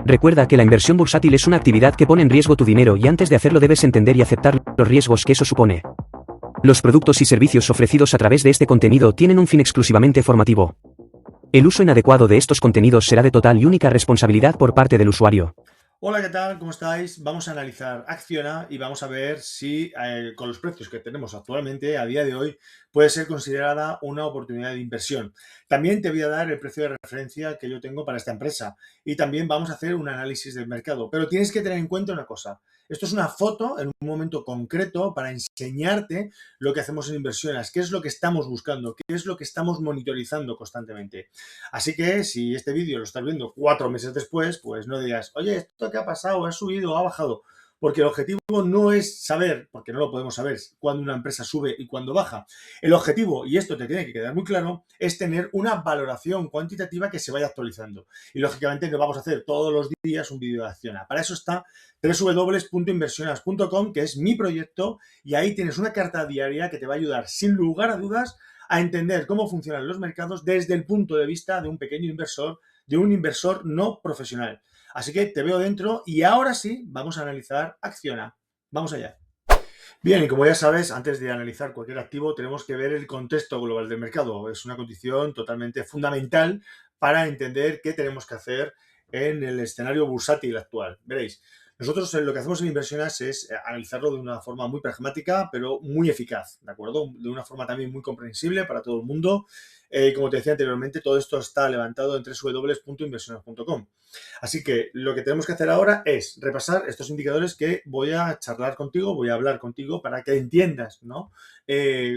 Recuerda que la inversión bursátil es una actividad que pone en riesgo tu dinero y antes de hacerlo debes entender y aceptar los riesgos que eso supone. Los productos y servicios ofrecidos a través de este contenido tienen un fin exclusivamente formativo. El uso inadecuado de estos contenidos será de total y única responsabilidad por parte del usuario. Hola, ¿qué tal? ¿Cómo estáis? Vamos a analizar Acciona y vamos a ver si con los precios que tenemos actualmente, a día de hoy, puede ser considerada una oportunidad de inversión. También te voy a dar el precio de referencia que yo tengo para esta empresa y también vamos a hacer un análisis del mercado. Pero tienes que tener en cuenta una cosa. Esto es una foto en un momento concreto para enseñarte lo que hacemos en inversiones, qué es lo que estamos buscando, qué es lo que estamos monitorizando constantemente. Así que si este vídeo lo estás viendo 4 meses después, pues no digas, oye, ¿esto qué ha pasado? ¿Ha subido o ha bajado? Porque el objetivo no es saber, porque no lo podemos saber, cuándo una empresa sube y cuándo baja. El objetivo, y esto te tiene que quedar muy claro, es tener una valoración cuantitativa que se vaya actualizando. Y lógicamente no vamos a hacer todos los días un vídeo de Acciona. Para eso está www.inversionas.com, que es mi proyecto, y ahí tienes una carta diaria que te va a ayudar sin lugar a dudas a entender cómo funcionan los mercados desde el punto de vista de un pequeño inversor, de un inversor no profesional. Así que te veo dentro y ahora sí vamos a analizar Acciona. Vamos allá. Bien, y como ya sabes, antes de analizar cualquier activo tenemos que ver el contexto global del mercado. Es una condición totalmente fundamental para entender qué tenemos que hacer en el escenario bursátil actual. Veréis, nosotros lo que hacemos en inversiones es analizarlo de una forma muy pragmática, pero muy eficaz, ¿de acuerdo? De una forma también muy comprensible para todo el mundo. Como te decía anteriormente, todo esto está levantado en www.inversiones.com. Así que lo que tenemos que hacer ahora es repasar estos indicadores que voy a charlar contigo, voy a hablar contigo para que entiendas, ¿no?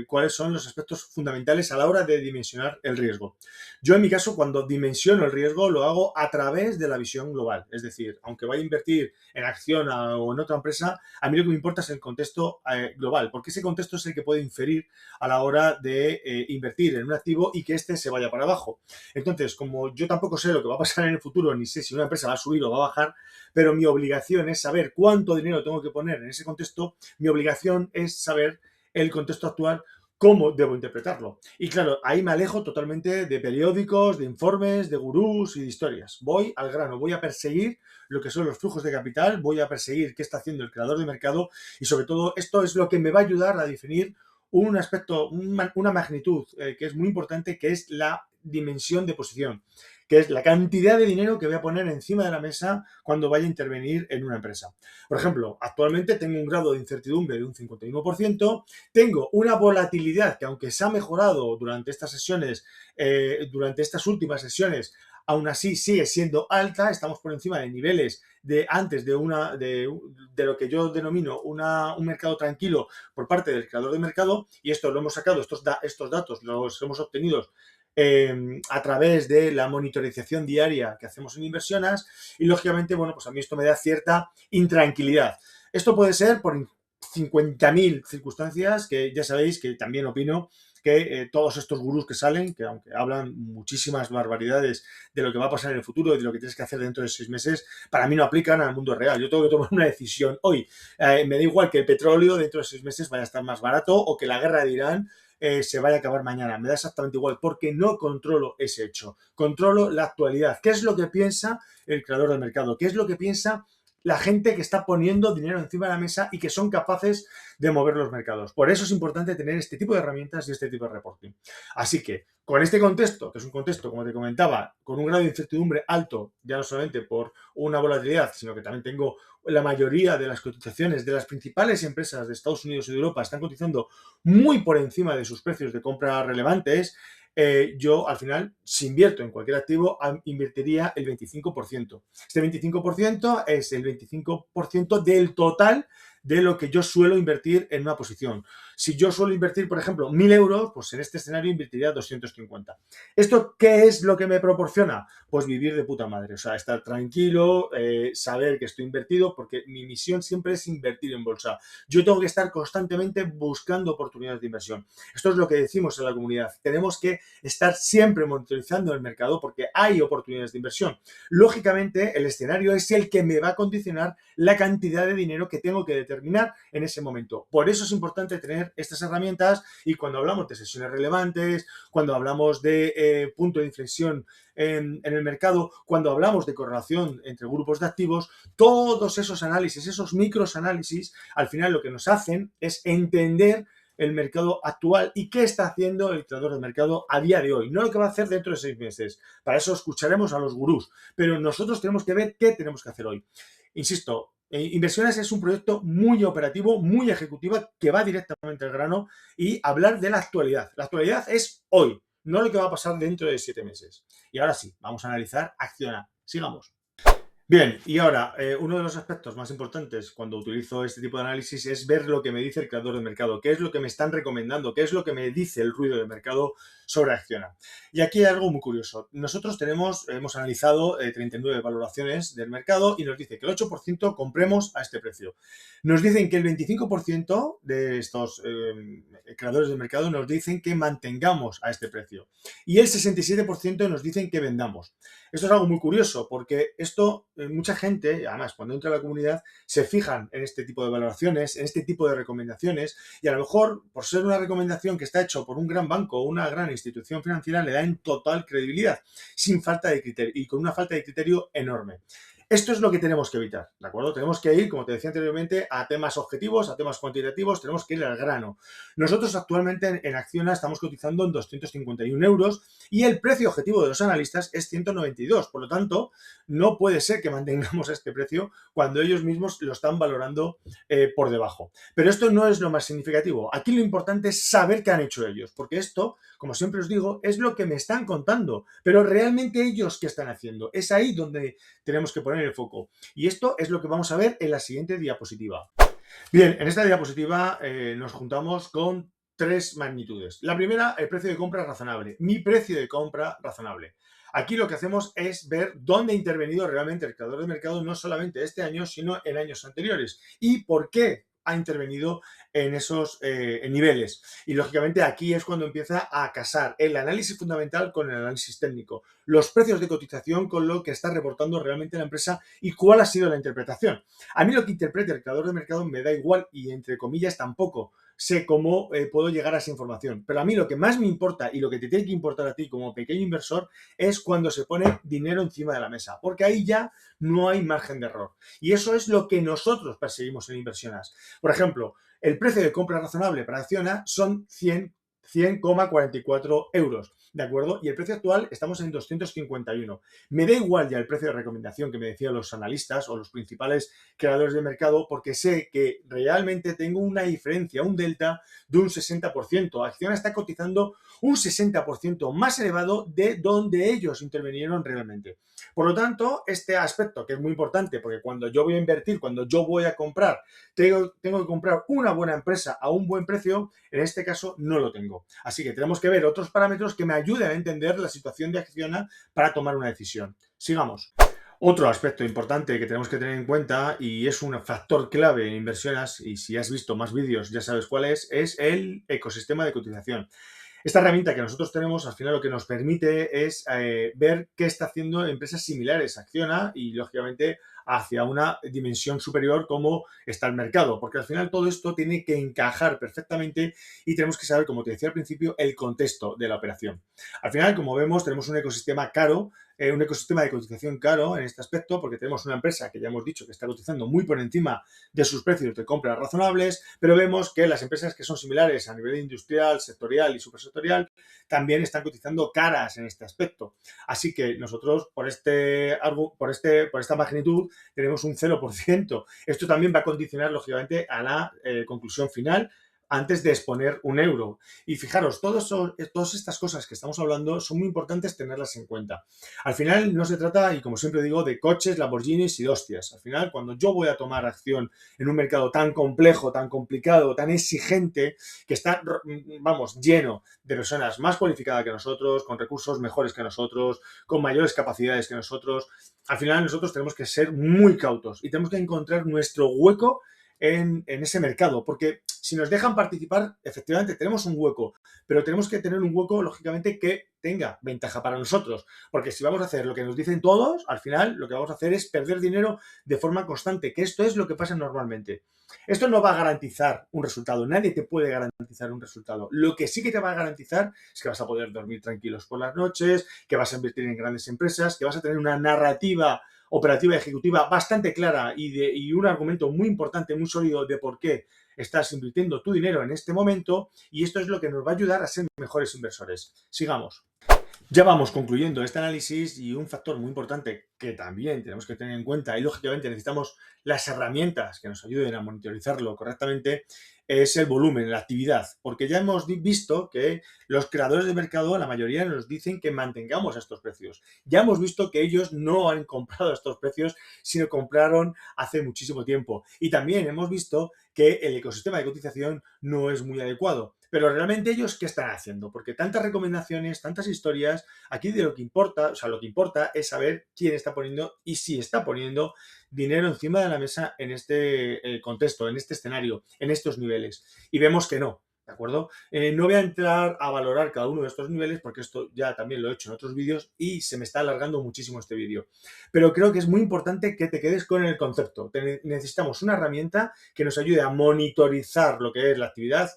Cuáles son los aspectos fundamentales a la hora de dimensionar el riesgo. Yo en mi caso, cuando dimensiono el riesgo, lo hago a través de la visión global. Es decir, aunque vaya a invertir en acción o en otra empresa, a mí lo que me importa es el contexto global, porque ese contexto es el que puede inferir a la hora de invertir en un activo y que éste se vaya para abajo. Entonces, como yo tampoco sé lo que va a pasar en el futuro, ni sé si una empresa va a subir o va a bajar, pero mi obligación es saber cuánto dinero tengo que poner en ese contexto, mi obligación es saber el contexto actual, cómo debo interpretarlo. Y claro, ahí me alejo totalmente de periódicos, de informes, de gurús y de historias. Voy al grano, voy a perseguir lo que son los flujos de capital, voy a perseguir qué está haciendo el creador de mercado y sobre todo esto es lo que me va a ayudar a definir un aspecto, una magnitud que es muy importante, que es la dimensión de posición, que es la cantidad de dinero que voy a poner encima de la mesa cuando vaya a intervenir en una empresa. Por ejemplo, actualmente tengo un grado de incertidumbre de un 51%, tengo una volatilidad que aunque se ha mejorado durante estas sesiones, durante estas últimas sesiones, aún así sigue siendo alta, estamos por encima de niveles de antes de lo que yo denomino un mercado tranquilo por parte del creador de mercado, y esto lo hemos sacado, estos datos los hemos obtenido a través de la monitorización diaria que hacemos en inversiones y lógicamente, bueno, pues a mí esto me da cierta intranquilidad. Esto puede ser por 50.000 circunstancias que ya sabéis que también opino que todos estos gurús que salen, que aunque hablan muchísimas barbaridades de lo que va a pasar en el futuro y de lo que tienes que hacer dentro de 6 meses, para mí no aplican al mundo real. Yo tengo que tomar una decisión hoy. Me da igual que el petróleo dentro de 6 meses vaya a estar más barato o que la guerra de Irán se vaya a acabar mañana. Me da exactamente igual porque no controlo ese hecho. Controlo la actualidad. ¿Qué es lo que piensa el creador del mercado? ¿Qué es lo que piensa la gente que está poniendo dinero encima de la mesa y que son capaces de mover los mercados? Por eso es importante tener este tipo de herramientas y este tipo de reporting. Así que, con este contexto, que es un contexto, como te comentaba, con un grado de incertidumbre alto, ya no solamente por una volatilidad, sino que también tengo la mayoría de las cotizaciones de las principales empresas de Estados Unidos y de Europa están cotizando muy por encima de sus precios de compra relevantes. Yo al final, si invierto en cualquier activo, invertiría el 25%. Este 25% es el 25% del total de lo que yo suelo invertir en una posición. Si yo suelo invertir, por ejemplo, 1.000 euros, pues en este escenario invertiría 250. ¿Esto qué es lo que me proporciona? Pues vivir de puta madre, o sea, estar tranquilo, saber que estoy invertido, porque mi misión siempre es invertir en bolsa. Yo tengo que estar constantemente buscando oportunidades de inversión. Esto es lo que decimos en la comunidad. Tenemos que estar siempre monitorizando el mercado porque hay oportunidades de inversión. Lógicamente, el escenario es el que me va a condicionar la cantidad de dinero que tengo que determinar en ese momento. Por eso es importante tener entender estas herramientas y cuando hablamos de sesiones relevantes, cuando hablamos de punto de inflexión en el mercado, cuando hablamos de correlación entre grupos de activos, todos esos análisis, esos microanálisis, al final lo que nos hacen es entender el mercado actual y qué está haciendo el creador de mercado a día de hoy, no lo que va a hacer dentro de 6 meses. Para eso escucharemos a los gurús, pero nosotros tenemos que ver qué tenemos que hacer hoy. Insisto, Inversiones es un proyecto muy operativo, muy ejecutivo, que va directamente al grano y hablar de la actualidad. La actualidad es hoy, no lo que va a pasar dentro de 7 meses. Y ahora sí, vamos a analizar Acciona. Sigamos. Bien, y ahora, uno de los aspectos más importantes cuando utilizo este tipo de análisis es ver lo que me dice el creador de mercado, qué es lo que me están recomendando, qué es lo que me dice el ruido de mercado sobre Acciona. Y aquí hay algo muy curioso. Nosotros hemos analizado 39 valoraciones del mercado y nos dice que el 8% compremos a este precio. Nos dicen que el 25% de estos creadores de mercado nos dicen que mantengamos a este precio. Y el 67% nos dicen que vendamos. Esto es algo muy curioso porque mucha gente, además cuando entra a la comunidad, se fijan en este tipo de valoraciones, en este tipo de recomendaciones y a lo mejor por ser una recomendación que está hecho por un gran banco o una gran institución financiera le da en total credibilidad, sin falta de criterio y con una falta de criterio enorme. Esto es lo que tenemos que evitar, ¿de acuerdo? Tenemos que ir, como te decía anteriormente, a temas objetivos, a temas cuantitativos, tenemos que ir al grano. Nosotros actualmente en Acciona estamos cotizando en 251 euros y el precio objetivo de los analistas es 192. Por lo tanto, no puede ser que mantengamos este precio cuando ellos mismos lo están valorando por debajo. Pero esto no es lo más significativo. Aquí lo importante es saber qué han hecho ellos, porque esto, como siempre os digo, es lo que me están contando. Pero realmente ellos, ¿qué están haciendo? Es ahí donde tenemos que poner el foco. Y esto es lo que vamos a ver en la siguiente diapositiva. Bien, en esta diapositiva nos juntamos con 3 magnitudes. La primera, el precio de compra razonable. Mi precio de compra razonable. Aquí lo que hacemos es ver dónde ha intervenido realmente el creador de mercado, no solamente este año, sino en años anteriores. Y por qué ha intervenido en esos niveles. Y lógicamente aquí es cuando empieza a casar el análisis fundamental con el análisis técnico, los precios de cotización con lo que está reportando realmente la empresa y cuál ha sido la interpretación. A mí lo que interprete el creador de mercado me da igual y entre comillas tampoco sé cómo puedo llegar a esa información. Pero a mí lo que más me importa y lo que te tiene que importar a ti como pequeño inversor es cuando se pone dinero encima de la mesa, porque ahí ya no hay margen de error. Y eso es lo que nosotros perseguimos en Inversiones. Por ejemplo, el precio de compra razonable para Acciona son 100,44 euros, ¿de acuerdo? Y el precio actual estamos en 251. Me da igual ya el precio de recomendación que me decían los analistas o los principales creadores de mercado porque sé que realmente tengo una diferencia, un delta de un 60%. Acciona está cotizando un 60% más elevado de donde ellos intervinieron realmente. Por lo tanto, este aspecto que es muy importante porque cuando yo voy a invertir, cuando yo voy a comprar, tengo que comprar una buena empresa a un buen precio, en este caso no lo tengo. Así que tenemos que ver otros parámetros que me ayuden a entender la situación de Acciona para tomar una decisión. Sigamos. Otro aspecto importante que tenemos que tener en cuenta y es un factor clave en Inversiones, y si has visto más vídeos ya sabes cuál es el ecosistema de cotización. Esta herramienta que nosotros tenemos, al final lo que nos permite es ver qué está haciendo empresas similares a Acciona y, lógicamente, hacia una dimensión superior como está el mercado, porque al final todo esto tiene que encajar perfectamente y tenemos que saber, como te decía al principio, el contexto de la operación. Al final, como vemos, tenemos un ecosistema caro, un ecosistema de cotización caro en este aspecto, porque tenemos una empresa que ya hemos dicho que está cotizando muy por encima de sus precios de compra razonables, pero vemos que las empresas que son similares a nivel industrial, sectorial y supersectorial también están cotizando caras en este aspecto. Así que nosotros, por esta magnitud, tenemos un 0%. Esto también va a condicionar, lógicamente, a la conclusión final antes de exponer un euro. Y fijaros, todas estas cosas que estamos hablando son muy importantes tenerlas en cuenta. Al final no se trata, y como siempre digo, de coches, Lamborghinis y de hostias. Al final, cuando yo voy a tomar acción en un mercado tan complejo, tan complicado, tan exigente, que está, vamos, lleno de personas más cualificadas que nosotros, con recursos mejores que nosotros, con mayores capacidades que nosotros, al final nosotros tenemos que ser muy cautos y tenemos que encontrar nuestro hueco en ese mercado, porque si nos dejan participar, efectivamente tenemos un hueco, pero tenemos que tener un hueco, lógicamente, que tenga ventaja para nosotros, porque si vamos a hacer lo que nos dicen todos, al final lo que vamos a hacer es perder dinero de forma constante, que esto es lo que pasa normalmente. Esto no va a garantizar un resultado, nadie te puede garantizar un resultado. Lo que sí que te va a garantizar es que vas a poder dormir tranquilos por las noches, que vas a invertir en grandes empresas, que vas a tener una narrativa operativa y ejecutiva bastante clara y un argumento muy importante, muy sólido de por qué estás invirtiendo tu dinero en este momento, y esto es lo que nos va a ayudar a ser mejores inversores. Sigamos. Ya vamos concluyendo este análisis, y un factor muy importante que también tenemos que tener en cuenta, y lógicamente necesitamos las herramientas que nos ayuden a monitorizarlo correctamente, es el volumen, la actividad, porque ya hemos visto que los creadores de mercado, la mayoría, nos dicen que mantengamos estos precios. Ya hemos visto que ellos no han comprado estos precios, sino compraron hace muchísimo tiempo. Y también hemos visto que el ecosistema de cotización no es muy adecuado. Pero realmente ellos, ¿qué están haciendo? Porque tantas recomendaciones, tantas historias, aquí de lo que importa, o sea, lo que importa es saber quién está poniendo y si está poniendo dinero encima de la mesa en este contexto, en este escenario, en estos niveles. Y vemos que no, ¿de acuerdo? No voy a entrar a valorar cada uno de estos niveles, porque esto ya también lo he hecho en otros vídeos y se me está alargando muchísimo este vídeo. Pero creo que es muy importante que te quedes con el concepto. Necesitamos una herramienta que nos ayude a monitorizar lo que es la actividad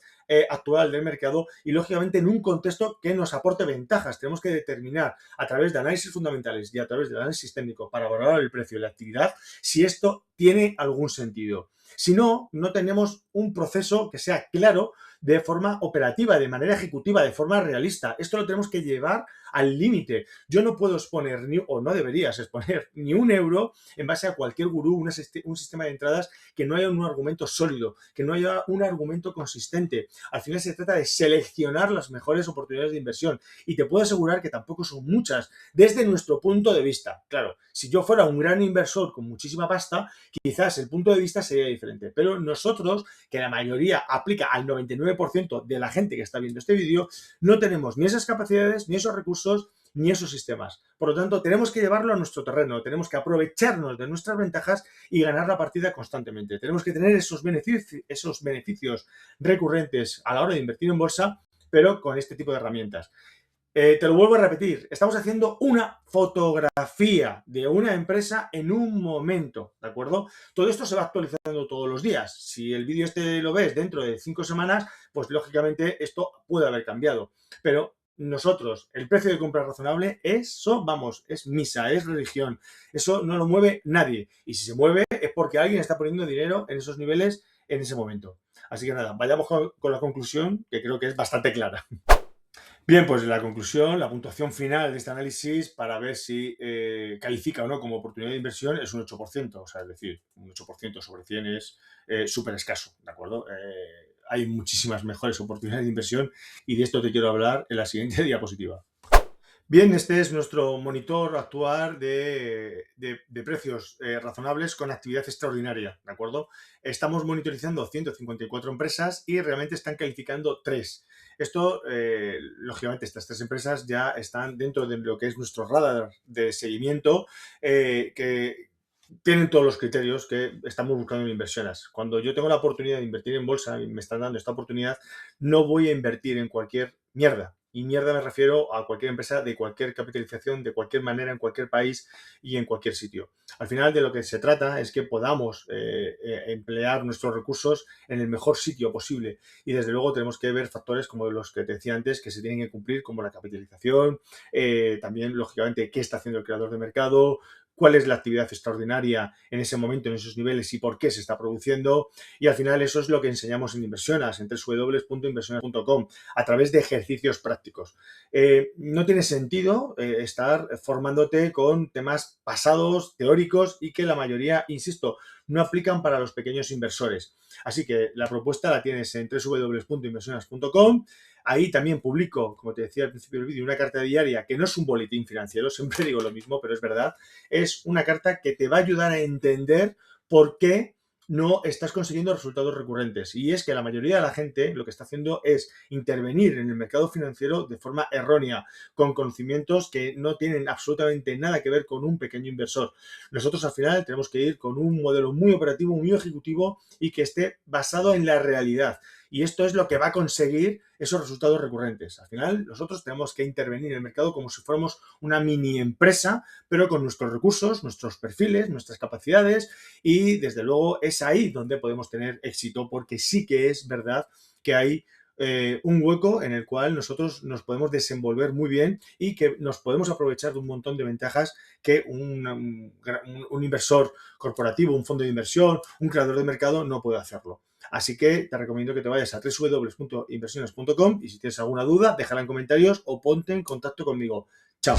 actual del mercado, y lógicamente en un contexto que nos aporte ventajas. Tenemos que determinar a través de análisis fundamentales y a través del análisis técnico para valorar el precio de la actividad si esto tiene algún sentido. Si no, no tenemos un proceso que sea claro de forma operativa, de manera ejecutiva, de forma realista. Esto lo tenemos que llevar al límite. Yo no puedo exponer, o no deberías exponer, ni un euro en base a cualquier gurú, un sistema de entradas que no haya un argumento sólido, que no haya un argumento consistente. Al final se trata de seleccionar las mejores oportunidades de inversión, y te puedo asegurar que tampoco son muchas desde nuestro punto de vista. Claro, si yo fuera un gran inversor con muchísima pasta, quizás el punto de vista sería diferente, pero nosotros, que la mayoría aplica al 99% de la gente que está viendo este vídeo, no tenemos ni esas capacidades, ni esos recursos, ni esos sistemas. Por lo tanto, tenemos que llevarlo a nuestro terreno, tenemos que aprovecharnos de nuestras ventajas y ganar la partida constantemente. Tenemos que tener esos beneficios recurrentes a la hora de invertir en bolsa, pero con este tipo de herramientas. Te lo vuelvo a repetir, estamos haciendo una fotografía de una empresa en un momento, ¿de acuerdo? Todo esto se va actualizando todos los días. Si el vídeo este lo ves dentro de 5 semanas, pues lógicamente esto puede haber cambiado. Pero nosotros, el precio de compra razonable, eso, vamos, es misa, es religión. Eso no lo mueve nadie. Y si se mueve es porque alguien está poniendo dinero en esos niveles en ese momento. Así que nada, vayamos con la conclusión, que creo que es bastante clara. Bien, pues la conclusión, la puntuación final de este análisis para ver si califica o no como oportunidad de inversión es un 8%, o sea, es decir, un 8% sobre 100 es súper escaso, ¿de acuerdo? Hay muchísimas mejores oportunidades de inversión, y de esto te quiero hablar en la siguiente diapositiva. Bien, este es nuestro monitor actual de precios razonables con actividad extraordinaria, ¿de acuerdo? Estamos monitorizando 154 empresas y realmente están calificando 3. Esto, lógicamente, estas 3 empresas ya están dentro de lo que es nuestro radar de seguimiento, que tienen todos los criterios que estamos buscando en inversiones. Cuando yo tengo la oportunidad de invertir en bolsa y me están dando esta oportunidad, no voy a invertir en cualquier mierda. Y mierda me refiero a cualquier empresa de cualquier capitalización, de cualquier manera, en cualquier país y en cualquier sitio. Al final, de lo que se trata es que podamos emplear nuestros recursos en el mejor sitio posible. Y desde luego tenemos que ver factores como los que te decía antes, que se tienen que cumplir, como la capitalización, también, lógicamente, qué está haciendo el creador de mercado, cuál es la actividad extraordinaria en ese momento, en esos niveles, y por qué se está produciendo. Y al final eso es lo que enseñamos en Inversionas, en www.inversionas.com, a través de ejercicios prácticos. No tiene sentido estar formándote con temas pasados, teóricos, y que la mayoría, insisto, no aplican para los pequeños inversores. Así que la propuesta la tienes en www.inversionas.com. Ahí también publico, como te decía al principio del vídeo, una carta diaria que no es un boletín financiero, siempre digo lo mismo, pero es verdad. Es una carta que te va a ayudar a entender por qué no estás consiguiendo resultados recurrentes. Y es que la mayoría de la gente lo que está haciendo es intervenir en el mercado financiero de forma errónea, con conocimientos que no tienen absolutamente nada que ver con un pequeño inversor. Nosotros al final tenemos que ir con un modelo muy operativo, muy ejecutivo y que esté basado en la realidad. Y esto es lo que va a conseguir esos resultados recurrentes. Al final, nosotros tenemos que intervenir en el mercado como si fuéramos una mini empresa, pero con nuestros recursos, nuestros perfiles, nuestras capacidades, y desde luego es ahí donde podemos tener éxito, porque sí que es verdad que hay un hueco en el cual nosotros nos podemos desenvolver muy bien y que nos podemos aprovechar de un montón de ventajas que un inversor corporativo, un fondo de inversión, un creador de mercado no puede hacerlo. Así que te recomiendo que te vayas a www.inversiones.com y si tienes alguna duda, déjala en comentarios o ponte en contacto conmigo. Chao.